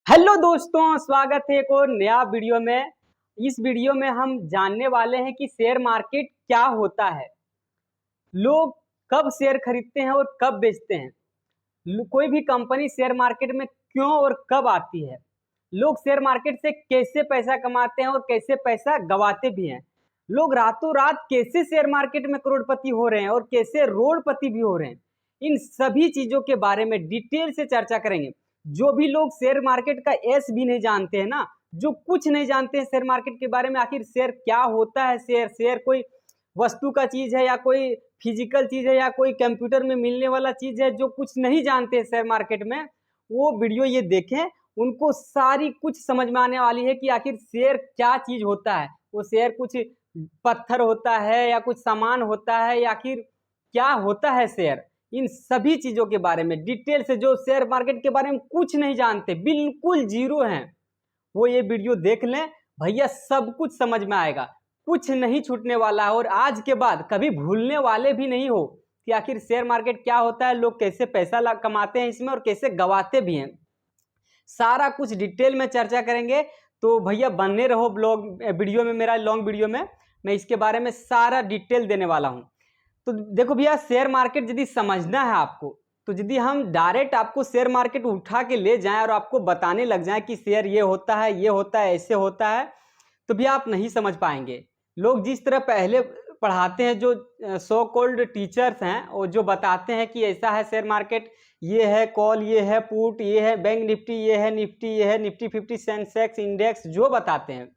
Hello दोस्तों, स्वागत है एक और नया वीडियो में। इस वीडियो में हम जानने वाले हैं कि शेयर मार्केट क्या होता है, लोग कब शेयर खरीदते हैं और कब बेचते हैं, कोई भी कंपनी शेयर मार्केट में क्यों और कब आती है, लोग शेयर मार्केट से कैसे पैसा कमाते हैं और कैसे पैसा गंवाते भी हैं, लोग रातों रात कैसे शेयर मार्केट में करोड़पति हो रहे हैं और कैसे रोडपति भी हो रहे हैं। इन सभी चीजों के बारे में डिटेल से चर्चा करेंगे। जो भी लोग शेयर मार्केट का एस भी नहीं जानते हैं ना, जो कुछ नहीं जानते हैं शेयर मार्केट के बारे में, आखिर शेयर क्या होता है, शेयर कोई वस्तु का चीज है या कोई फिजिकल चीज है या कोई कंप्यूटर में मिलने वाला चीज है, जो कुछ नहीं जानते शेयर मार्केट में, वो वीडियो ये देखें। उनको सारी कुछ समझ में आने वाली है कि आखिर शेयर क्या चीज होता है। वो शेयर कुछ पत्थर होता है या कुछ सामान होता है या आखिर क्या होता है शेयर। इन सभी चीजों के बारे में डिटेल से, जो शेयर मार्केट के बारे में कुछ नहीं जानते, बिल्कुल जीरो हैं, वो ये वीडियो देख लें भैया, सब कुछ समझ में आएगा, कुछ नहीं छूटने वाला है और आज के बाद कभी भूलने वाले भी नहीं हो कि आखिर शेयर मार्केट क्या होता है, लोग कैसे पैसा कमाते हैं इसमें और कैसे गंवाते भी हैं। सारा कुछ डिटेल में चर्चा करेंगे, तो भैया बने रहो ब्लॉग वीडियो में, मेरा लॉन्ग वीडियो में मैं इसके बारे में सारा डिटेल देने वाला हूँ। तो देखो भैया, शेयर मार्केट यदि समझना है आपको, तो यदि हम डायरेक्ट आपको शेयर मार्केट उठा के ले जाएं और आपको बताने लग जाएं कि शेयर ये होता है, ये होता है, ऐसे होता है, तो भैया आप नहीं समझ पाएंगे। लोग जिस तरह पहले पढ़ाते हैं, जो सो कॉल्ड टीचर्स हैं, और जो बताते हैं कि ऐसा है शेयर मार्केट, ये है कॉल, ये है पुट, ये है बैंक निफ्टी, ये है निफ्टी, ये है निफ्टी 50, सेंसेक्स इंडेक्स, जो बताते हैं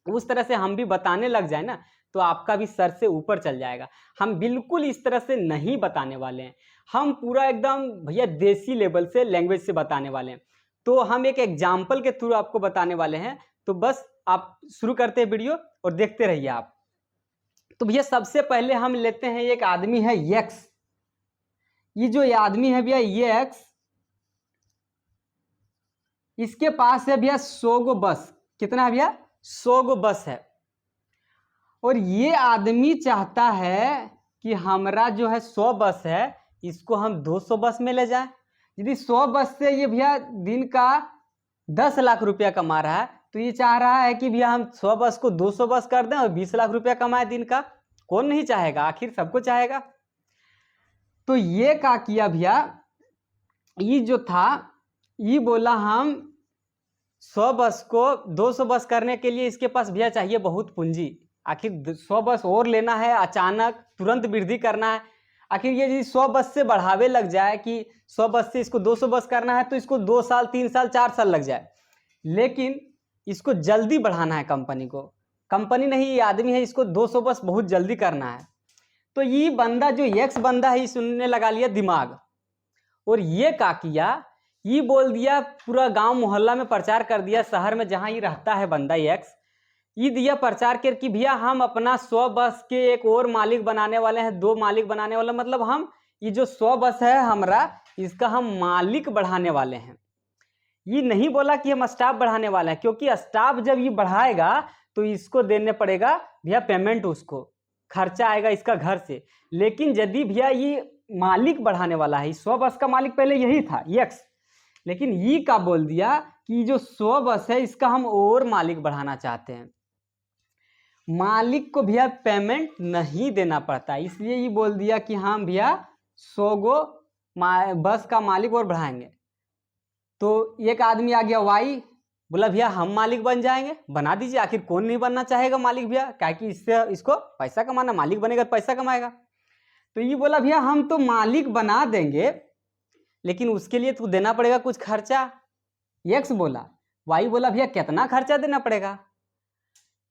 उस तरह से हम भी बताने लग जाए ना, तो आपका भी सर से ऊपर चल जाएगा। हम बिल्कुल इस तरह से नहीं बताने वाले हैं, हम पूरा एकदम भैया देसी लेवल से लैंग्वेज से बताने वाले हैं। तो हम एक एग्जाम्पल के थ्रू आपको बताने वाले हैं, तो बस आप शुरू करते हैं वीडियो और देखते रहिए आप। तो भैया सबसे पहले हम लेते हैं, एक आदमी है यक्स, ये जो आदमी है भैया ये एक्स, इसके पास है भैया 100 गो बस। कितना है भैया? 100 गो बस है। और ये आदमी चाहता है कि हमारा जो है 100 बस है, इसको हम 200 बस में ले जाएं। यदि 100 बस से ये भैया दिन का 10 लाख रुपया कमा रहा है, तो ये चाह रहा है कि भैया हम 100 बस को 200 बस कर दें और 20 लाख रुपया कमाए दिन का। कौन नहीं चाहेगा, आखिर सबको चाहेगा। तो ये क्या किया भैया, ये जो था, ये बोला हम 100 बस को 200 बस करने के लिए इसके पास भैया चाहिए बहुत पूंजी। आखिर 100 बस और लेना है, अचानक तुरंत वृद्धि करना है। आखिर ये 100 बस से बढ़ावे लग जाए कि 100 बस से इसको 200 बस करना है, तो इसको 2 साल 3 साल 4 साल लग जाए, लेकिन इसको जल्दी बढ़ाना है कंपनी को। कंपनी नहीं, ये आदमी है, इसको 200 बस बहुत जल्दी करना है। तो ये बंदा जो एक्स बंदा है, इसने लगा लिया दिमाग, और ये क्या किया, ये बोल दिया, पूरा गांव मोहल्ला में प्रचार कर दिया, शहर में जहां ये रहता है बंदा एक्स, ये दिया प्रचार कर कि भैया हम अपना 100 बस के एक और मालिक बनाने वाले हैं, 2 मालिक बनाने वाले, मतलब हम ये जो 100 बस है हमारा, इसका हम मालिक बढ़ाने वाले हैं। ये नहीं बोला कि हम स्टाफ बढ़ाने वाले हैं, क्योंकि स्टाफ जब ये बढ़ाएगा तो इसको देने पड़ेगा भैया पेमेंट, उसको खर्चा आएगा इसका घर से। लेकिन यदि भैया ये मालिक बढ़ाने वाला है, 100 बस का मालिक पहले यही था यक्स, लेकिन ये का बोल दिया कि जो 100 बस है इसका हम और मालिक बढ़ाना चाहते हैं। मालिक को भैया पेमेंट नहीं देना पड़ता, इसलिए ये बोल दिया कि हम भैया 100 गो बस का मालिक और बढ़ाएंगे। तो एक आदमी आ गया वाई, बोला भैया हम मालिक बन जाएंगे, बना दीजिए। आखिर कौन नहीं बनना चाहेगा मालिक भैया, क्या कि इससे इसको पैसा कमाना, मालिक बनेगा पैसा कमाएगा। तो ये बोला भैया हम तो मालिक बना देंगे, लेकिन उसके लिए तो देना पड़ेगा कुछ खर्चा। एक्स बोला, वाई बोला भैया कितना खर्चा देना पड़ेगा।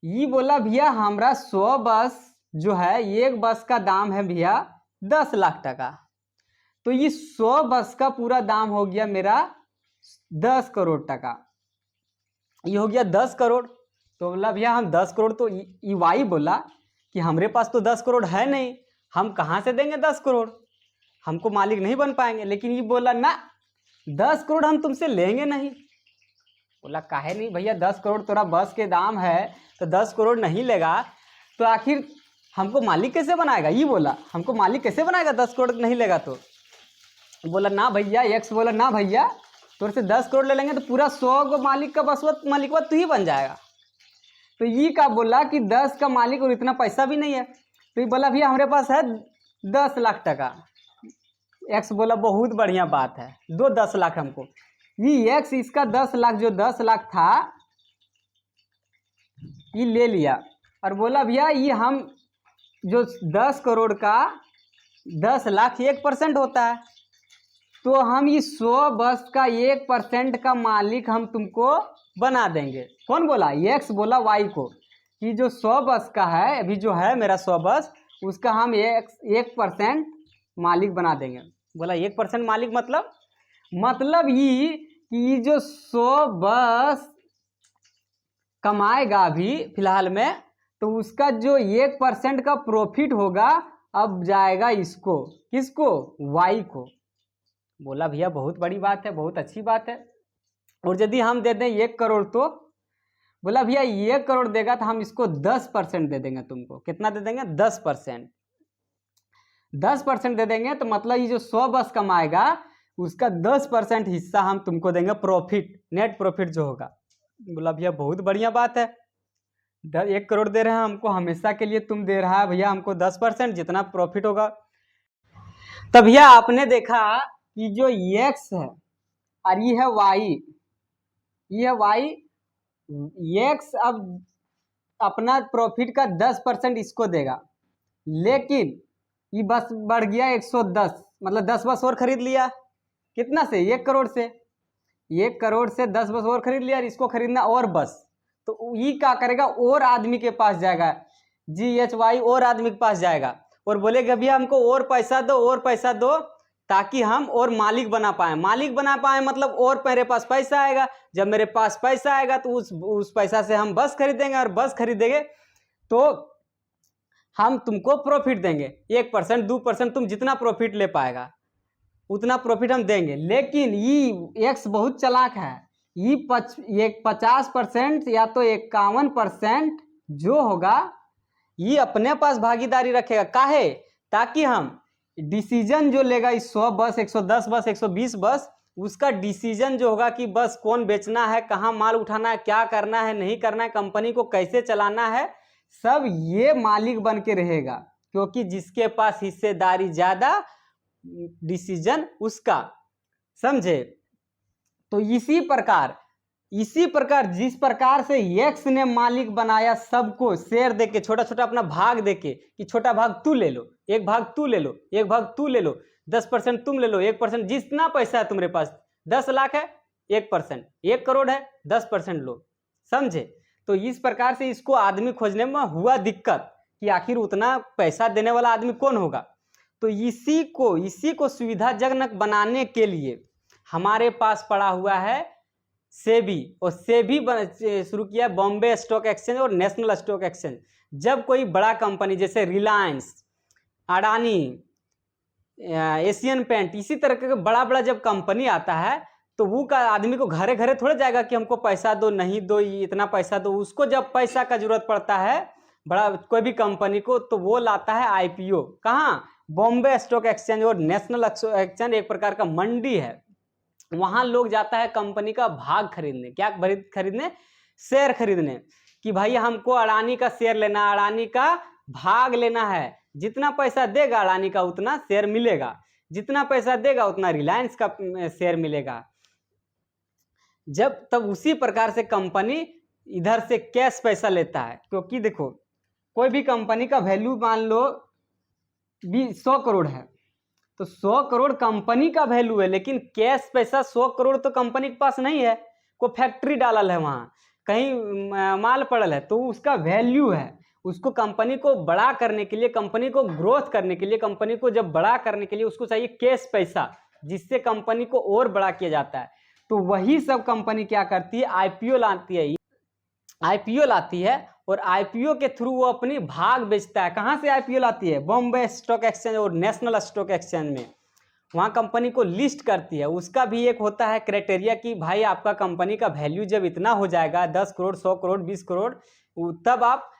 ये बोला भैया हमारा 100 बस जो है, एक बस का दाम है भैया 10 लाख टका, तो ये 100 बस का पूरा दाम हो गया मेरा 10 करोड़ टका, ये हो गया 10 करोड़। तो बोला भैया हम 10 करोड़, तो ये वाई बोला कि हमारे पास तो 10 करोड़ है नहीं, हम कहाँ से देंगे 10 करोड़, हमको मालिक नहीं बन पाएंगे। लेकिन ये बोला ना, 10 करोड़ हम तुमसे लेंगे नहीं। बोला काहे नहीं भैया, 10 करोड़ तोरा बस के दाम है, तो 10 करोड़ नहीं लेगा तो आखिर हमको मालिक कैसे बनाएगा। ये बोला हमको मालिक कैसे बनाएगा 10 करोड़ नहीं लेगा तो। बोला ना भैया, एक्स बोला ना भैया, तो से 10 करोड़ ले लेंगे तो पूरा 100 को मालिक का मालिकवा तू ही बन जाएगा। तो ये का बोला कि 10 का मालिक और इतना पैसा भी नहीं है, तो ये बोला भैया हमारे पास है 10 लाख टका। एक्स बोला बहुत बढ़िया बात है, दो 10 लाख हमको। ये एक्स इसका 10 लाख, जो 10 लाख था ये ले लिया और बोला भैया ये हम जो 10 करोड़ का 10 लाख 1% होता है, तो हम ये 100 बस का 1% का मालिक हम तुमको बना देंगे। कौन बोला? एक्स बोला वाई को कि जो 100 बस का है अभी जो है मेरा 100 बस, उसका हम 1% मालिक बना देंगे। बोला 1% मालिक मतलब ये कि ये जो 100 बस कमाएगा अभी फिलहाल में, तो उसका जो 1% का प्रॉफिट होगा अब जाएगा इसको, किसको? वाई को। बोला भैया बहुत बड़ी बात है, बहुत अच्छी बात है। और यदि हम दे दें 1 करोड़ तो? बोला भैया 1 करोड़ देगा तो हम इसको 10% दे देंगे तुमको। कितना दे देंगे? 10%। 10% दे देंगे तो मतलब ये जो 100 बस कमाएगा उसका 10% हिस्सा हम तुमको देंगे, प्रॉफिट, नेट प्रॉफिट जो होगा। बोला भैया बहुत बढ़िया बात है, 1 करोड़ दे रहे हैं हमको, हमेशा के लिए तुम दे रहा है भैया हमको 10%, जितना प्रॉफिट होगा। तब भैया आपने देखा कि जो एक्स है और ये है वाई, ये है वाई। एक्स अब अपना प्रॉफिट का 10% इसको देगा, लेकिन ये बस बढ़ गया 110, मतलब 10 बस और खरीद लिया। कितना से? 1 करोड़ से। 1 करोड़ से 10 बस और खरीद लिया और इसको खरीदना और बस, तो ये क्या करेगा? और आदमी के पास जाएगा, GHY और आदमी के पास जाएगा और बोलेगा भैया हमको और पैसा दो, और पैसा दो, ताकि हम और मालिक बना पाए। मालिक बना पाए मतलब और मेरे पास पैसा आएगा, जब मेरे पास पैसा आएगा तो उस पैसा से हम बस खरीदेंगे, और बस खरीदेंगे तो हम तुमको प्रॉफिट देंगे। 1%, 2%, तुम जितना प्रॉफिट ले पाएगा उतना प्रॉफिट हम देंगे। लेकिन ये एक्स बहुत चालाक है, ये 50% या तो 51% जो होगा ये अपने पास भागीदारी रखेगा। काहे? ताकि हम डिसीजन जो लेगा इस 100 बस, 110 बस, 120 बस, उसका डिसीजन जो होगा कि बस कौन बेचना है, कहाँ माल उठाना है, क्या करना है, नहीं करना है, कंपनी को कैसे चलाना है, सब ये मालिक बन के रहेगा। क्योंकि जिसके पास हिस्सेदारी ज़्यादा, डिसीजन उसका। समझे? तो इसी प्रकार जिस प्रकार से एक्स ने मालिक बनाया सबको, शेयर देके, छोटा छोटा अपना भाग देके कि छोटा भाग तू ले लो, एक भाग तू ले लो, एक भाग तू ले लो, 10% तुम ले लो, 1%, जितना पैसा है तुम्हारे पास, 10 लाख है 1%, 1 करोड़ है 10% लो। समझे? तो इस प्रकार से इसको आदमी खोजने में हुआ दिक्कत कि आखिर उतना पैसा देने वाला आदमी कौन होगा। तो इसी को सुविधाजनक बनाने के लिए हमारे पास पड़ा हुआ है सेबी, और सेबी शुरू किया बॉम्बे स्टॉक एक्सचेंज और नेशनल स्टॉक एक्सचेंज। जब कोई बड़ा कंपनी जैसे रिलायंस, अडानी, एशियन पेंट, इसी तरह का बड़ा जब कंपनी आता है तो वो का आदमी को घरे घरे थोड़े जाएगा कि हमको पैसा दो, नहीं दो, इतना पैसा दो। उसको जब पैसा का जरूरत पड़ता है बड़ा कोई भी कंपनी को, तो वो लाता है IPO। कहाँ? बॉम्बे स्टॉक एक्सचेंज और नेशनल एक्सचेंज एक प्रकार का मंडी है, वहां लोग जाता है कंपनी का भाग खरीदने। क्या खरीदने? शेयर खरीदने, कि भाई हमको अडानी का शेयर लेना, अडानी का भाग लेना है। जितना पैसा देगा अडानी का उतना शेयर मिलेगा, जितना पैसा देगा उतना रिलायंस का शेयर मिलेगा। तब उसी प्रकार से कंपनी इधर से कैश पैसा लेता है। क्योंकि देखो कोई भी कंपनी का वैल्यू मान लो 100 करोड़ है, तो 100 करोड़ कंपनी का वैल्यू है, लेकिन कैश पैसा 100 करोड़ तो कंपनी के पास नहीं है। कोई फैक्ट्री डालल है, वहाँ कहीं माल पड़ल है, तो उसका वैल्यू है। उसको कंपनी को बड़ा करने के लिए, कंपनी को ग्रोथ करने के लिए, कंपनी को जब बड़ा करने के लिए उसको चाहिए कैश पैसा, जिससे कंपनी को और बड़ा किया जाता है। तो वही सब कंपनी क्या करती है? IPO लाती है। IPO लाती है और IPO के थ्रू वो अपनी भाग बेचता है। कहाँ से IPO लाती है? बॉम्बे स्टॉक एक्सचेंज और नेशनल स्टॉक एक्सचेंज में। वहाँ कंपनी को लिस्ट करती है। उसका भी एक होता है क्राइटेरिया कि भाई आपका कंपनी का वैल्यू जब इतना हो जाएगा 10 करोड़, 100 करोड़, 20 करोड़, तब आप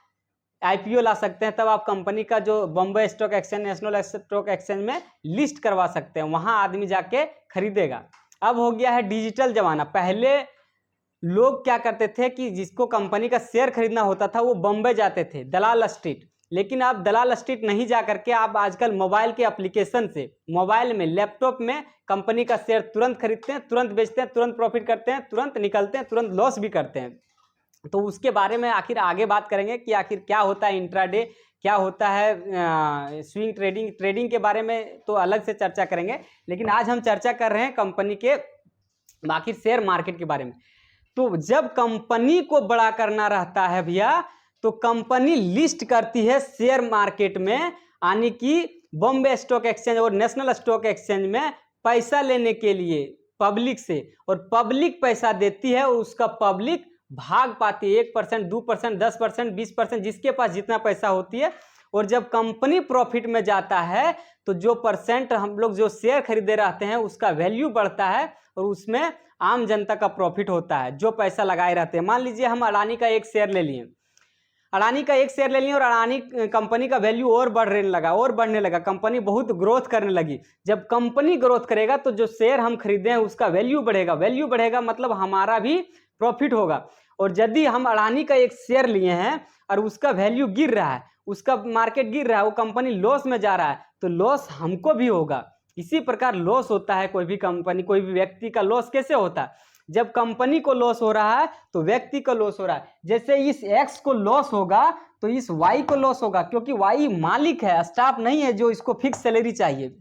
IPO ला सकते हैं। तब आप कंपनी का जो Bombay stock exchange, national stock exchange में लिस्ट करवा सकते हैं। वहाँ आदमी जाके खरीदेगा। अब हो गया है डिजिटल जमाना। पहले लोग क्या करते थे कि जिसको कंपनी का शेयर खरीदना होता था वो बॉम्बे जाते थे दलाल स्ट्रीट, लेकिन आप दलाल स्ट्रीट नहीं जा करके आप आजकल मोबाइल के एप्लीकेशन से, मोबाइल में, लैपटॉप में कंपनी का शेयर तुरंत खरीदते हैं, तुरंत बेचते हैं, तुरंत प्रॉफिट करते हैं, तुरंत निकलते हैं, तुरंत लॉस भी करते हैं। तो उसके बारे में आखिर आगे बात करेंगे कि आखिर क्या होता है इंट्राडे, क्या होता है स्विंग ट्रेडिंग। ट्रेडिंग के बारे में तो अलग से चर्चा करेंगे, लेकिन आज हम चर्चा कर रहे हैं कंपनी के आखिर शेयर मार्केट के बारे में। तो जब कंपनी को बड़ा करना रहता है भैया, तो कंपनी लिस्ट करती है शेयर मार्केट में, यानी कि बॉम्बे स्टॉक एक्सचेंज और नेशनल स्टॉक एक्सचेंज में पैसा लेने के लिए पब्लिक से, और पब्लिक पैसा देती है और उसका पब्लिक भाग पाती है 1%, 2%, 10%, 20%, जिसके पास जितना पैसा होती है। और जब कंपनी प्रॉफिट में जाता है तो जो परसेंट हम लोग जो शेयर खरीदे रहते हैं उसका वैल्यू बढ़ता है और उसमें आम जनता का प्रॉफिट होता है जो पैसा लगाए रहते हैं। मान लीजिए हम अडानी का एक शेयर ले लिए, अडानी का एक शेयर ले लिए और अडानी कंपनी का वैल्यू और बढ़ने लगा, कंपनी बहुत ग्रोथ करने लगी। जब कंपनी ग्रोथ करेगा तो जो शेयर हम खरीदे हैं उसका वैल्यू बढ़ेगा, मतलब हमारा भी प्रॉफिट होगा। और यदि हम अडानी का एक शेयर लिए हैं और उसका वैल्यू गिर रहा है, उसका मार्केट गिर रहा है, वो कंपनी लॉस में जा रहा है, तो लॉस हमको भी होगा। इसी प्रकार लॉस होता है कोई भी कंपनी, कोई भी व्यक्ति का लॉस कैसे होता है? जब कंपनी को लॉस हो रहा है तो व्यक्ति को लॉस हो रहा है। जैसे इस एक्स को लॉस होगा तो इस वाई को लॉस होगा, क्योंकि वाई मालिक है, स्टाफ नहीं है जो इसको फिक्स सैलरी चाहिए।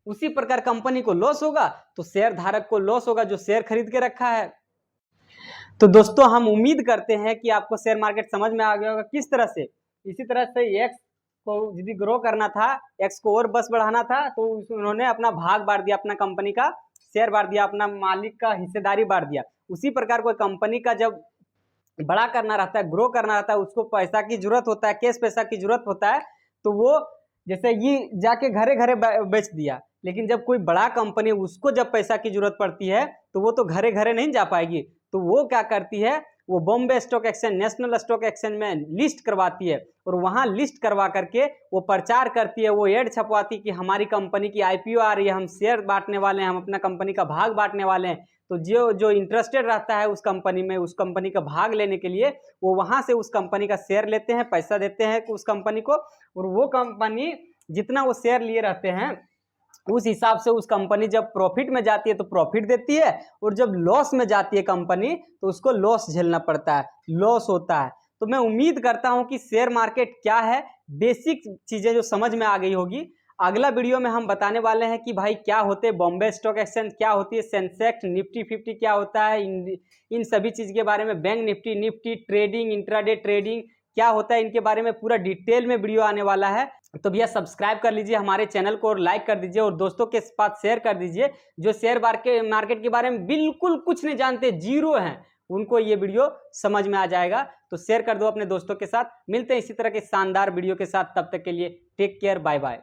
उसी प्रकार कंपनी को लॉस होगा तो शेयर धारक को लॉस होगा जो शेयर खरीद के रखा है। तो दोस्तों हम उम्मीद करते हैं कि आपको शेयर मार्केट समझ में आ गया होगा किस तरह से। इसी तरह से एक्स को यदि ग्रो करना था, एक्स को और बस बढ़ाना था, तो उन्होंने अपना भाग बांट दिया, अपना कंपनी का शेयर बांट दिया, अपना मालिक का हिस्सेदारी बांट दिया। उसी प्रकार कोई कंपनी का जब बड़ा करना रहता है, ग्रो करना रहता है, उसको पैसा की जरूरत होता है, कैश पैसा की जरूरत होता है, तो वो जैसे ये जाके घरे घरे बेच दिया। लेकिन जब कोई बड़ा कंपनी उसको जब पैसा की जरूरत पड़ती है तो वो तो घरे घरे नहीं जा पाएगी, तो वो क्या करती है, वो Bombay stock exchange, national stock exchange में लिस्ट करवाती है और वहां लिस्ट करवा करके वो प्रचार करती है, वो एड छपवाती है कि हमारी कंपनी की आईपीओ आ रही है, हम शेयर बांटने वाले हैं, हम अपना कंपनी का भाग बांटने वाले हैं। तो जो इंटरेस्टेड रहता है उस कंपनी में, उस कंपनी का भाग लेने के लिए, वो वहां से उस कंपनी का शेयर लेते हैं, पैसा देते हैं उस कंपनी को, और वो कंपनी जितना वो शेयर लिए रहते हैं उस हिसाब से उस कंपनी जब प्रॉफिट में जाती है तो प्रॉफिट देती है, और जब लॉस में जाती है कंपनी तो उसको लॉस झेलना पड़ता है, लॉस होता है। तो मैं उम्मीद करता हूं कि शेयर मार्केट क्या है, बेसिक चीजें जो समझ में आ गई होगी। अगला वीडियो में हम बताने वाले हैं कि भाई क्या होते हैं बॉम्बे स्टॉक एक्सचेंज, क्या होती है सेंसेक्स, निफ्टी 50 क्या होता है, इन सभी चीज के बारे में, bank Nifty trading, intraday trading क्या होता है, इनके बारे में पूरा डिटेल में वीडियो आने वाला है। तो भैया सब्सक्राइब कर लीजिए हमारे चैनल को और लाइक कर दीजिए और दोस्तों के साथ शेयर कर दीजिए जो शेयर मार्केट के बारे में बिल्कुल कुछ नहीं जानते, जीरो हैं, उनको ये वीडियो समझ में आ जाएगा। तो शेयर कर दो अपने दोस्तों के साथ। मिलते हैं इसी तरह के शानदार वीडियो के साथ, तब तक के लिए टेक केयर, बाय बाय।